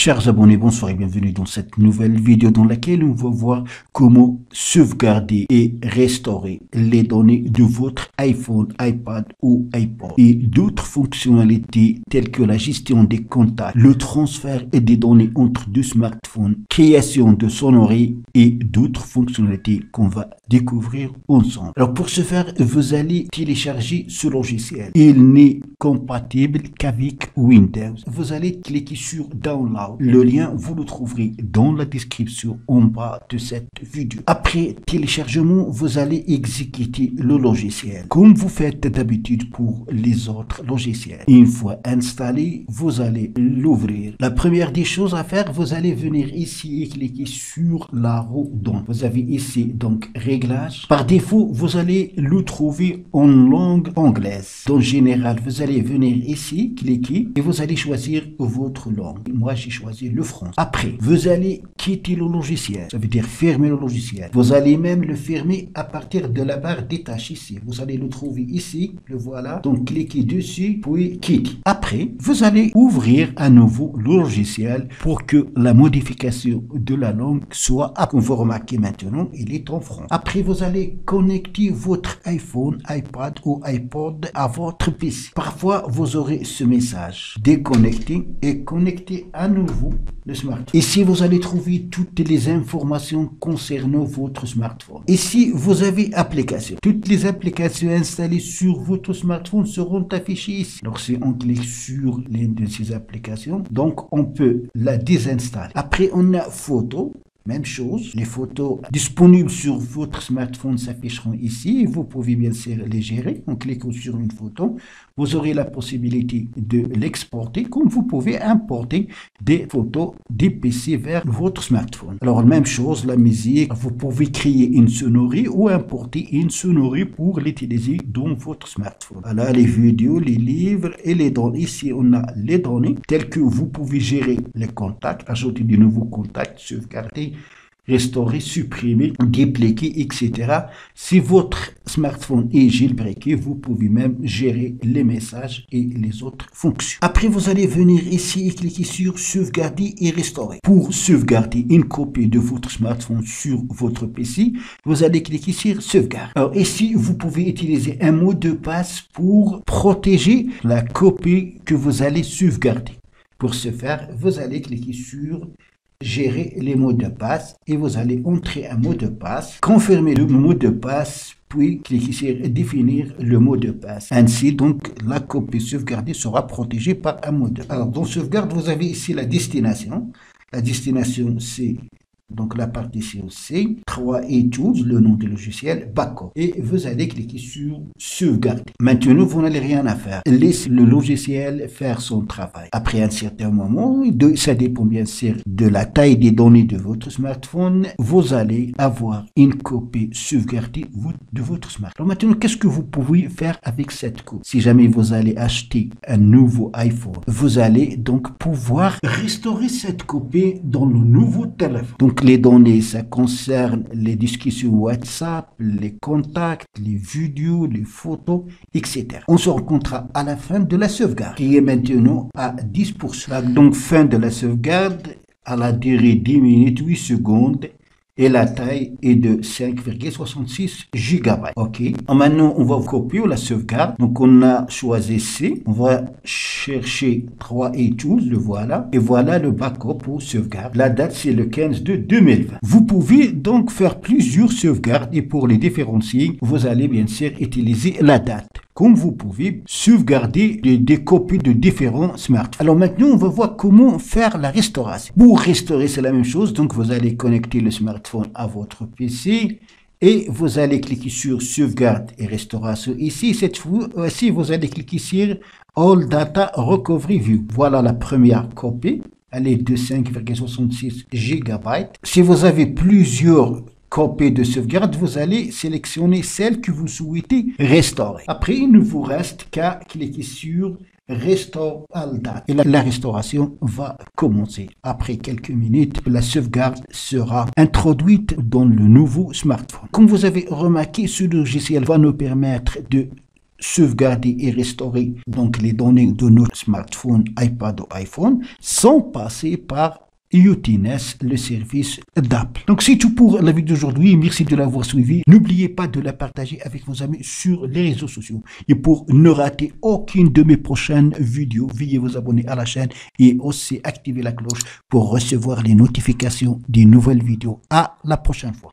Chers abonnés, bonsoir et bienvenue dans cette nouvelle vidéo dans laquelle on va voir comment sauvegarder et restaurer les données de votre iPhone, iPad ou iPod et d'autres fonctionnalités telles que la gestion des contacts, le transfert des données entre deux smartphones, création de sonneries et d'autres fonctionnalités qu'on va découvrir ensemble. Alors pour ce faire, vous allez télécharger ce logiciel. Il n'est compatible qu'avec Windows. Vous allez cliquer sur Download. Le lien, vous le trouverez dans la description en bas de cette vidéo. Après téléchargement, vous allez exécuter le logiciel comme vous faites d'habitude pour les autres logiciels. Une fois installé, vous allez l'ouvrir. La première des choses à faire, vous allez venir ici et cliquer sur la roue d'onde. Vous avez ici donc réglages. Par défaut, vous allez le trouver en langue anglaise. En général, vous allez venir ici, cliquer et vous allez choisir votre langue. Moi, j'ai choisi le français. Après, vous allez quitter le logiciel. Ça veut dire fermer le logiciel. Vous allez même le fermer à partir de la barre des tâches ici. Vous allez le trouver ici. Le voilà. Donc, cliquez dessus, puis quittez. Après, vous allez ouvrir à nouveau le logiciel pour que la modification de la langue soit, comme vous remarquez maintenant, il est en français. Après, vous allez connecter votre iPhone, iPad ou iPod à votre PC. Parfois, vous aurez ce message. Déconnecter et connecter à nouveau le smartphone. Ici, vous allez trouver toutes les informations concernant votre smartphone. Ici, vous avez applications. Toutes les applications installées sur votre smartphone seront affichées ici. Alors, si on clique sur l'une de ces applications, donc on peut la désinstaller. Après, on a photos. Même chose, les photos disponibles sur votre smartphone s'afficheront ici. Vous pouvez bien sûr les gérer en cliquant sur une photo. Vous aurez la possibilité de l'exporter comme vous pouvez importer des photos des PC vers votre smartphone. Alors, même chose, la musique, vous pouvez créer une sonnerie ou importer une sonnerie pour l'utiliser dans votre smartphone. Voilà les vidéos, les livres et les données. Ici, on a les données telles que vous pouvez gérer les contacts, ajouter de nouveaux contacts, sauvegarder, restaurer, supprimer, dupliquer, etc. Si votre smartphone est jailbreaké, vous pouvez même gérer les messages et les autres fonctions. Après, vous allez venir ici et cliquer sur sauvegarder et restaurer. Pour sauvegarder une copie de votre smartphone sur votre PC, vous allez cliquer sur sauvegarde. Alors ici, vous pouvez utiliser un mot de passe pour protéger la copie que vous allez sauvegarder. Pour ce faire, vous allez cliquer sur gérer les mots de passe et vous allez entrer un mot de passe, confirmer le mot de passe, puis cliquez sur définir le mot de passe. Ainsi, donc, la copie sauvegardée sera protégée par un mot de passe. Alors, dans sauvegarde, vous avez ici la destination. La destination, c'est donc la partition C, 3 et Tools, le nom du logiciel, Backup. Et vous allez cliquer sur sauvegarder. Maintenant, vous n'allez rien à faire. Laissez le logiciel faire son travail. Après un certain moment, ça dépend bien sûr de la taille des données de votre smartphone, vous allez avoir une copie sauvegardée de votre smartphone. Alors maintenant, qu'est-ce que vous pouvez faire avec cette copie? Si jamais vous allez acheter un nouveau iPhone, vous allez donc pouvoir restaurer cette copie dans le nouveau téléphone. Donc, les données, ça concerne les discussions WhatsApp, les contacts, les vidéos, les photos, etc. On se rencontrera à la fin de la sauvegarde, qui est maintenant à 10%. Donc, fin de la sauvegarde, à la durée 10 minutes, 8 secondes, et la taille est de 5,66 GB. OK. Maintenant, on va copier la sauvegarde. Donc, on a choisi C. On va chercher 3 et Tools, le voilà. Et voilà le backup pour sauvegarde. La date, c'est le 15 de 2020. Vous pouvez donc faire plusieurs sauvegardes et pour les différencier, vous allez bien sûr utiliser la date. Comme vous pouvez sauvegarder des copies de différents smartphones. Alors maintenant, on va voir comment faire la restauration. Pour restaurer, c'est la même chose. Donc, vous allez connecter le smartphone à votre PC et vous allez cliquer sur sauvegarde et restauration ici. Cette fois-ci, vous allez cliquer sur All Data Recovery View. Voilà la première copie. Elle est de 5,66 GB. Si vous avez plusieurs copies de sauvegarde, vous allez sélectionner celle que vous souhaitez restaurer. Après, il ne vous reste qu'à cliquer sur Restore All Data. Et la restauration va commencer. Après quelques minutes, la sauvegarde sera introduite dans le nouveau smartphone. Comme vous avez remarqué, ce logiciel va nous permettre de sauvegarder et restaurer donc les données de nos smartphones, iPad ou iPhone sans passer par UTNS, le service d'Apple. Donc c'est tout pour la vidéo d'aujourd'hui. Merci de l'avoir suivi. N'oubliez pas de la partager avec vos amis sur les réseaux sociaux. Et pour ne rater aucune de mes prochaines vidéos, veuillez vous abonner à la chaîne et aussi activer la cloche pour recevoir les notifications des nouvelles vidéos. À la prochaine fois.